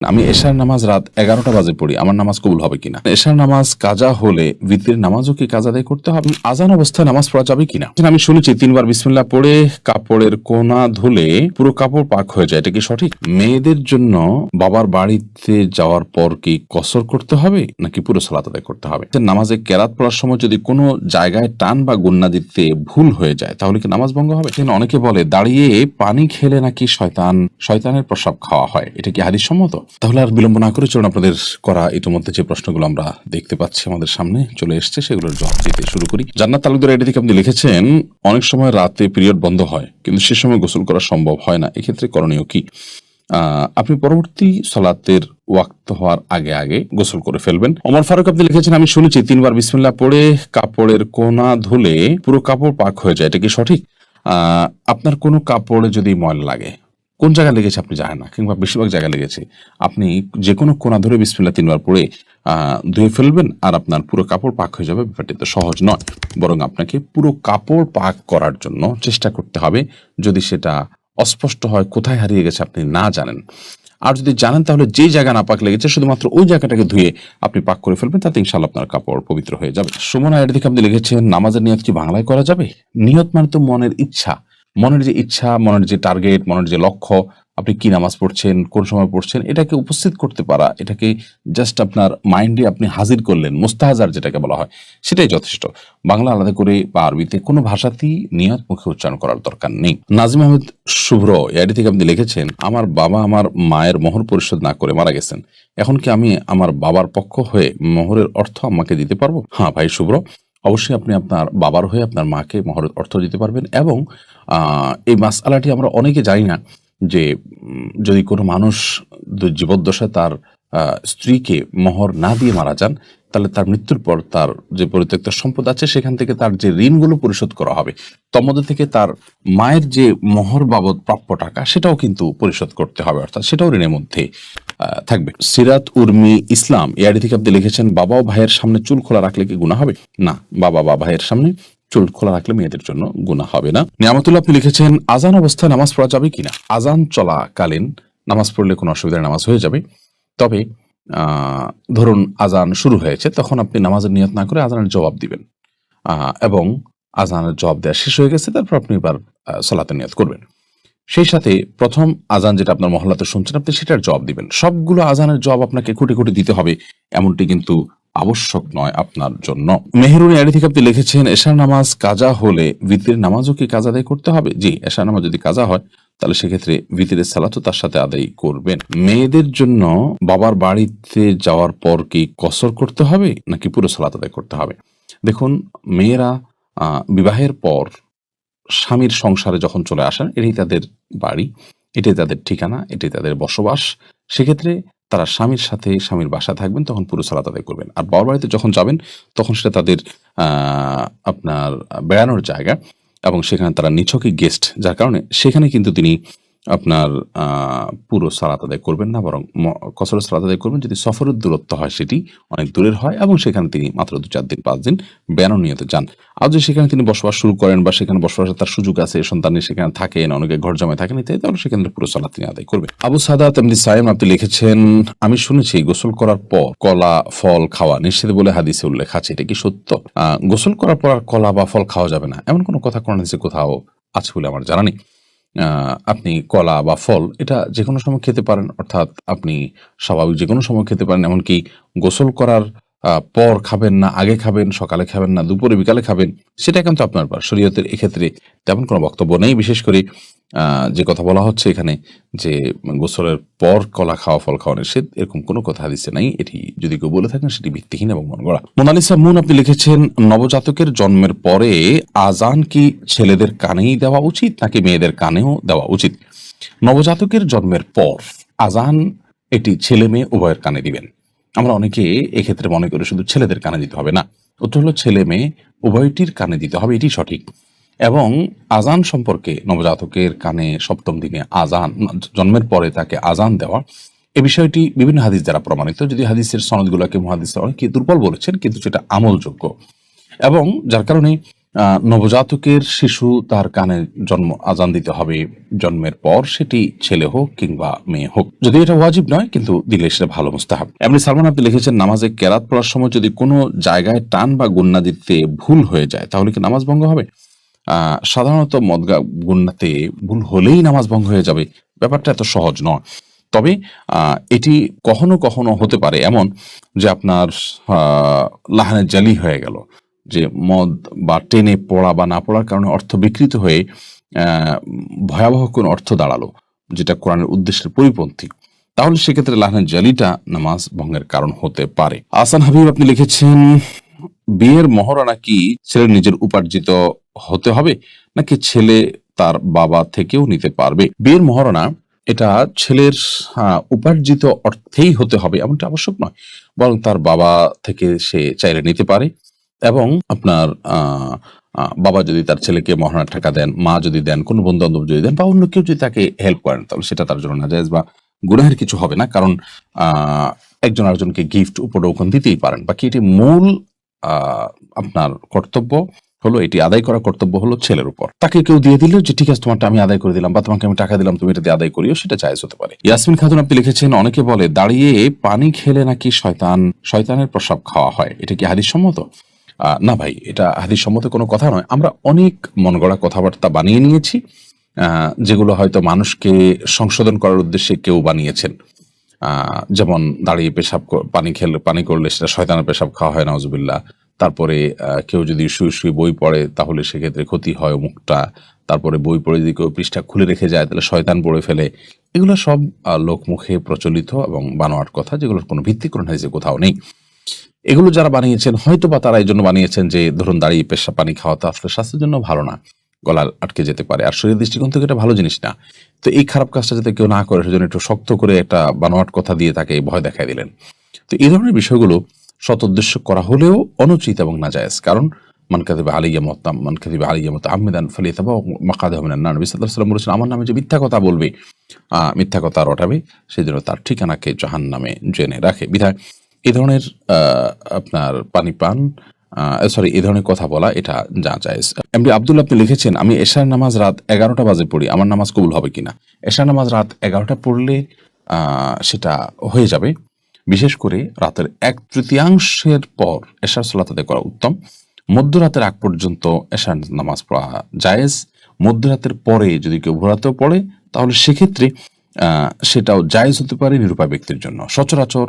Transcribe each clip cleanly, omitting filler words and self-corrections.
আমি এশার নামাজ রাত 11টা বাজে পড়ি, আমার নামাজ কবুল হবে কিনা? এশার নামাজ কাজা হলে ভিতরের নামাজও কি কাজা আদায় করতে হবে? আজান অবস্থায় নামাজ পড়া যাবে কিনা? আমি শুনেছি 3বার বিসমিল্লাহ পড়ে কাপড়ের কোনা ধুলে পুরো কাপড় পাক হয়ে যায়, এটা কি সঠিক? মেয়েদের জন্য বাবার বাড়িতে যাওয়ার পর কি কসর করতে হবে নাকি পুরো সালাত আদায় করতে হবে? নামাজে কেরাত পড়ার সময় যদি কোনো জায়গায় টান বা গুন্না দিতে ভুল হয়ে যায় তাহলে কি নামাজ ভঙ্গ হবে? অনেকে বলে দাঁড়িয়ে পানি খেলে নাকি শয়তানের প্রসাব খাওয়া হয়, এটা কি হাদিস সম্মত? তাহলে আর বিলম্ব না করে চলুন আপনাদের করা ইতিমধ্যে যে প্রশ্নগুলো আমরা দেখতে পাচ্ছি আমাদের সামনে চলে এসছে সেগুলোর জবাব দিতে শুরু করি। জান্নাত তালুকদার আইডি থেকে আপনি লিখেছেন, অনেক সময় রাতে পিরিয়ড বন্ধ হয় কিন্তু সে সময় গোসল করা সম্ভব হয় না, এক্ষেত্রে করণীয় কি? আপনি পরবর্তী সালাতের ওয়াক্ত হওয়ার আগে আগে গোসল করে ফেলবেন। ওমর ফারুক আপনি লিখেছেন, আমি শুনেছি 3বার বিসমিল্লাহ পড়ে কাপড়ের কোনা ধুলে পুরো কাপড় পাক হয়ে যায়, এটা কি সঠিক? আপনার কোনো কাপড়ে যদি ময়লা লাগে, কোন জায়গায় লেগেছে আপনি জানেন না, কিংবা বেশিরভাগ জায়গায় লেগেছে, আপনি যে কোনো কোনা ধরে বিসমিল্লাহ 3বার পড়ে ধুয়ে ফেলবেন আর আপনার পুরো কাপড় পাক হয়ে যাবে। ব্যাপারটি তো সহজ নয়, বরং আপনাকে পুরো কাপড় পাক করার জন্য চেষ্টা করতে হবে। যদি সেটা অস্পষ্ট হয়, কোথায় হারিয়ে গেছে আপনি না জানেন, আর যদি জানেন তাহলে যে জায়গা না পাক লেগেছে শুধুমাত্র ওই জায়গাটাকে ধুয়ে আপনি পাক করে ফেলবেন, তাতে ইনশাআল্লাহ আপনার কাপড় পবিত্র হয়ে যাবে। সুমন আয়ের দিকে আপনি লিখেছেন, নামাজের নিয়ত কি বাংলায় করা যাবে? নিয়ত মানে তো মনের ইচ্ছা, মনের যে ইচ্ছা, মনের যে টার্গেট, মনের যে লক্ষ্য, আপনি কি নামাজ পড়ছেন, কোন সময় পড়ছেন, এটাকে উপস্থিত করতে পারা, এটাকে জাস্ট আপনার মাইন্ডে আপনি হাজির করলেন, মুস্তাহাজার যেটাকে বলা হয়, সেটাই যথেষ্ট। বাংলা আলাদা করে বা আরবিতে কোনো ভাষাতেই নিয়ত মুখে উচ্চারণ করার দরকার নেই। নাজিম আহমেদ শুভ্র এআইডি থেকে আপনি লিখেছেন, আমার বাবা আমার মায়ের মোহর পরিশোধ না করে মারা গেছেন, এখন কি আমি আমার বাবার পক্ষ হয়ে মোহরের অর্থ আম্মাকে দিতে পারবো? হ্যাঁ ভাই শুভ্র, অবশ্যই আপনি আপনার বাবার হয়ে আপনার মাকে মোহরের অর্থ দিতে পারবেন। এবং এই মাসআলাটি আমরা অনেকে জানি না যে যদি কোনো মানুষ জীবদ্দশায় তার স্ত্রীকে মোহর না দিয়ে মারা যান, তাহলে তার মৃত্যুর পর তার যে পরিত্যক্ত সম্পদ আছে সেখান থেকে তার যে ঋণগুলো পরিশোধ করা হবে, তার মধ্যে থেকে তার মায়ের যে মোহর বাবদ প্রাপ্য টাকা সেটাও কিন্তু পরিশোধ করতে হবে, অর্থাৎ সেটাও ঋণের মধ্যে থাকবে। সিরাত উর্মি ইসলাম এআইডি থেকে আপনি লিখেছেন, বাবা ও ভাইয়ের সামনে চুল খোলা রাখলে কি গুনাহ হবে? না, বাবা বা ভাইয়ের সামনে চুল খোলা রাখলে মেয়েদের জন্য গুনাহ হবে না। নিয়ামতুল্লাহ আপনি লিখেছেন, আজান অবস্থায় নামাজ পড়া যাবে কিনা? আজান চলাকালীন নামাজ পড়লে কোনো অসুবিধা, নামাজ হয়ে যাবে। তবে ধরুন আজান শুরু হয়েছে, তখন আপনি নামাজের নিয়ত না করে আজানের জবাব দিবেন, এবং আজানের জবাব দেওয়া শেষ হয়ে গেছে, তারপর আপনি এবার সালাতের নিয়ত করবেন। সেই সাথে প্রথম আজান যেটা আপনার মহল্লাতে শুনছেন আপনি সেটার জবাব দিবেন। সবগুলো আজানের জবাব আপনাকে খুঁটি খুঁটি দিতে হবে এমনটি কিন্তু আবশ্যক নয় আপনার জন্য। মেহেরুন আইডি থেকে আপনি লিখেছেন, এশার নামাজ কাজা হলে ভিতরের নামাজও কি কাজা আদায় করতে হবে? জি, এশার নামাজ যদি কাজা হয় তাহলে সেক্ষেত্রে ভিতরের সালাতও তার সাথে আদায় করবেন। মেয়েদের জন্য বাবার বাড়িতে যাওয়ার পর কি কসর করতে হবে নাকি পুরো সালাত আদায় করতে হবে? দেখুন, মেয়েরা বিবাহের পর স্বামীর সংসারে যখন চলে আসেন, এটাই তাদের বাড়ি, এটাই তাদের ঠিকানা, এটাই তাদের বসবাস। সেক্ষেত্রে তারা স্বামীর সাথে স্বামীর বাসায় থাকবেন, তখন পুরো সালাত আদায় করবেন। আর বাবার বাড়িতে যখন যাবেন তখন সেটা তাদের আপনার বেড়ানোর জায়গা, এবং সেখানে তারা নিছকই গেস্ট, যার কারণে সেখানে কিন্তু তিনি আপনার পুরো সালাত আদায় করবেন না, বরং কসর সালাত আদায় করবেন যদি সফরের দূরত্ব হয়, সেটি অনেক দূরের হয় এবং সেখানে তিনি মাত্র 2-4 দিন 5 দিন বেড়ানোর নিয়তে যান। আর যদি সেখানে তিনি বসবাস শুরু করেন বা সেখানে বসবাসের তার সুযোগ আছে, সন্তান সেখানে থাকেন, অনেকে ঘর জমায় থাকেন ইত্যাদি, তাহলে সেখানে পুরো সালাত তিনি আদায় করবেন। আবু সাদাত এমনি সাইম আপনি লিখেছেন, আমি শুনেছি গোসল করার পর কলা ফল খাওয়া নিষেধ বলে হাদিসে উল্লেখ আছে, এটা কি সত্য? গোসল করার পর কলা বা ফল খাওয়া যাবে না এমন কোনো কথা কোরআন হাদিসে কোথাও আছে বলে আমার জানা নেই। আপনি কলা বা ফল এটা যে কোনো সময় খেতে পারেন, অর্থাৎ আপনি স্বাভাবিক যে কোনো সময় খেতে পারেন, এমনকি গোসল করার পর খাবেন না, আগে খাবেন, সকালে খাবেন না, দুপুরে বিকালে খাবেন, সেটা কিন্তু আপনার ব্যাপার। শরীয়তের এক্ষেত্রে তেমন কোনো বক্তব্য নেই। বিশেষ করে যে কথা বলা হচ্ছে এখানে যে গোসলের পর কলা খাওয়া, ফল খাওয়া নিষেধ, এরকম কোনো কথা হাদিসে নাই। এটি যদি কেউ বলে থাকেন সেটি ভিত্তিহীন এবং মন গড়া। মোনালিসা মুন আপনি লিখেছেন, নবজাতকের জন্মের পরে আজান কি ছেলেদের কানেই দেওয়া উচিত নাকি মেয়েদের কানেও দেওয়া উচিত? নবজাতকের জন্মের পর আজান এটি ছেলে মেয়ে উভয়ের কানে দিবেন। আমরা অনেকে এক্ষেত্রে মনে করি শুধু ছেলেদের কানে দিতে হবে, না, উত্তর হলো ছেলে মেয়ে উভয়টির কানে দিতে হবে, এটি সঠিক। এবং আজান সম্পর্কে নবজাতকের কানে সপ্তম দিনে আজান, জন্মের পরে তাকে আজান দেওয়া, এ বিষয়টি বিভিন্ন হাদিস দ্বারা প্রমাণিত। যদি হাদিসের সনদগুলোকে মুহাদ্দিসরা অনেকে দুর্বল বলেছেন, কিন্তু সেটা আমলযোগ্য, এবং যার কারণে নবজাতকের শিশু তার কানে আজান দিতে হবে জন্মের পর, সেটি ছেলে হোক কিংবা মেয়ে হোক। যদি এটা ওয়াজিব নয়, কিন্তু দিলে সেটা ভালো মুস্তাহাব। এমনি সালমান আপনি লিখেছেন, নামাজে কেরাত পড়ার সময় যদি কোনো জায়গায় টান বা গুন্না দিতে ভুল হয়ে যায় তাহলে কি নামাজ ভঙ্গ হবে? সাধারণত মদগা গুন্নাতে ভুল হলেই নামাজ ভঙ্গ হয়ে যাবে, ব্যাপারটা এত সহজ নয়। তবে এটি কখনো কখনো হতে পারে এমন যে আপনার লাহানে জালি হয়ে গেল, যে মদ বা টেনে পড়া বা না পড়ার কারণে অর্থ বিকৃত হয়ে ভয়াবহ কোন অর্থ দাঁড়ালো, যেটা কোরআনের উদ্দেশ্যের পরিপন্থী, তাহলে সেক্ষেত্রে লাহানের জালিটা নামাজ ভঙ্গের কারণ হতে পারে। আসান হাবিব আপনি লিখেছেন, বিয়ের মহরানা কি ছেলের নিজের উপার্জিত হতে হবে নাকি ছেলে তার বাবা থেকেও নিতে পারবে? বিয়ের মহরানা এটা ছেলের উপার্জিত অর্থেই হতে হবে এমনটা আবশ্যক নয়, বরং তার বাবা থেকে সে চাইলে নিতে পারে। এবং আপনার বাবা যদি তার ছেলেকে মহারণার টাকা দেন, মা যদি দেন, কোনো বন্ধু বান্ধব যদি দেন, বা অন্য কেউ যদি তাকে হেল্প করেন, তাহলে সেটা তার জন্য নাজায়েজ বা গুনাহের কিছু হবে না, কারণ একজন আরেকজনকে গিফট উপঢৌকন দিতেই পারেন। বাকি এটি মূল আপনার কর্তব্য হলো, এটি আদায় করা কর্তব্য হলো ছেলের উপর। তাকে কেউ দিয়ে দিল যে ঠিক আছে তোমারটা আমি আদায় করে দিলাম, বা তোমাকে আমি টাকা দিলাম তুমি এটা দিয়ে আদায় করিও, সেটা জায়েজ হতে পারে। ইয়াসমিন খাতুন আপনি লিখেছেন, অনেকে বলে দাঁড়িয়ে পানি খেলে নাকি শয়তানের প্রসাব খাওয়া হয়, এটা কি হাদিস সম্মত? না ভাই, এটা হাদিস সম্মত কোনো কথা নয়। আমরা অনেক মন গড়া কথাবার্তা বানিয়ে নিয়েছি, যেগুলো হয়তো মানুষকে সংশোধন করার উদ্দেশ্যে কেউ বানিয়েছেন। যেমন দাঁড়িয়ে পানি করলে সেটা শয়তানের পেশাব খাওয়া হয়, নাউজুবিল্লাহ। তারপরে কেউ যদি শুয়ে শুয়ে বই পড়ে তাহলে সেক্ষেত্রে ক্ষতি হয় মুখটা। তারপরে বই পড়ে যদি কেউ পৃষ্ঠা খুলে রেখে যায় তাহলে শয়তান পড়ে ফেলে। এগুলো সব লোকমুখে প্রচলিত এবং বানোয়াট কথা, যেগুলোর কোনো ভিত্তি কোন হাদিসে কোথাও নেই। এগুলো যারা বানিয়েছেন হয়তো বা তারা এই জন্য বানিয়েছেন যে ধরুন দাঁড়িয়ে পেশা পানি খাওয়াতে আসলে স্বাস্থ্যের জন্য ভালো না, গলা আটকে যেতে পারে, আর শরীর দৃষ্টিকোণ থেকে এটা ভালো জিনিস না। তো এই খারাপ কাজটা যাতে কেউ না করে সেজন্য একটু শক্ত করে একটা বানোয়াট কথা দিয়ে তাকে ভয় দেখায় দিলেন। তো এই ধরনের বিষয়গুলো সৎ উদ্দেশ্য করা হলেও অনুচিত এবং নাজায়েজ। কারণ মান কাযিবা আলাইয়া মুতাআম্মিদান ফালিয়াতাবাওয়া মাকআদাহু মিনান নার। নবী সাল্লাল্লাহু আলাইহি ওয়াসাল্লাম বলেছেন, আমার নামে যে মিথ্যা কথা বলবে, মিথ্যা কথা রটাবে, সেজন্য তার ঠিকানাকে জাহান্নামে জেনে রাখে। বিধায় এই ধরনের আপনার পানি পান এই ধরনের কথা বলা এটা জায়েজ। এমডি আব্দুল্লাহ আপনি লিখেছেন, আমি এশার নামাজ রাত 11টা বাজে পড়ি, আমার নামাজ কবুল হবে কিনা? এশার নামাজ রাত 11টা পড়লে সেটা হয়ে যাবে। বিশেষ করে রাতের 1/3 পর এশার সালাত আদায় করা উত্তম। মধ্যরাতের আগ পর্যন্ত এশার নামাজ পড়া জায়েজ। মধ্যরাতের পরে যদি কেউ ভোরাতেও পড়ে তাহলে সেক্ষেত্রে সেটাও জায়েজ হতে পারে নিরুপায় ব্যক্তির জন্য। সচরাচর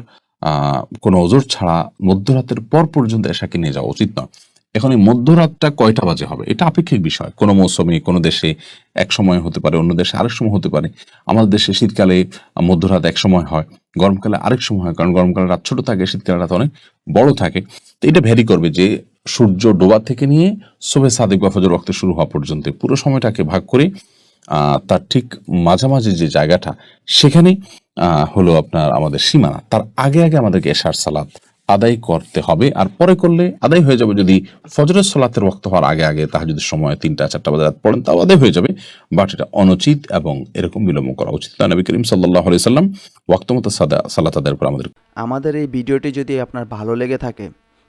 কোনো ওজর ছাড়া মধ্যরাতের পর পর্যন্ত এশাকে নিয়ে যাওয়া উচিত নয়। এখন এই মধ্যরাতটা কয়টা বাজে হবে এটা আপেক্ষিক বিষয়। কোনো মৌসুমে কোনো দেশে এক সময় হতে পারে, অন্য দেশে আরেক সময় হতে পারে। আমাদের দেশে শীতকালে মধ্যরাত এক সময় হয়, গরমকালে আরেক সময় হয়, কারণ গরমকালে রাত ছোট থাকে, শীতকালে রাত অনেক বড় থাকে। তো এটা ভ্যারি করবে যে সূর্য ডোবা থেকে নিয়ে সুবহে সাদিক বা ফজর ওয়াক্তে শুরু হওয়া পর্যন্ত পুরো সময়টাকে ভাগ করে তার ঠিক মাঝামাঝি যে জায়গাটা, সেখানে হলো আপনার আমাদের সীমানা। তার আগে আগে আমাদেরকে এশার সালাত আদায় করতে হবে, আর পরে করলে আদায় হয়ে যাবে। যদি ফজরের সালাতের ওয়াক্ত হওয়ার আগে আগে তাহাজ্জুদের সময় 3টা-4টা বাজে রাত পড়েন তাও আদায় হয়ে যাবে, বাট এটা অনুচিত এবং এরকম বিলম্ব করা উচিত না। নবী করিম সাল্লাল্লাহু আলাইহি সাল্লাম ওয়াক্ত মতো সালাত আদায়ের পর আমাদের এই ভিডিওটি যদি আপনার ভালো লেগে থাকে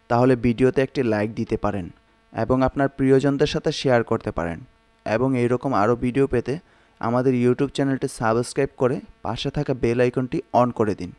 তাহলে ভিডিওতে একটি লাইক দিতে পারেন এবং আপনার প্রিয়জনদের সাথে শেয়ার করতে পারেন, এবং এইরকম আরও ভিডিও পেতে আমাদের ইউটিউব চ্যানেলটি সাবস্ক্রাইব করে পাশে থাকা বেল আইকনটি অন করে দিন।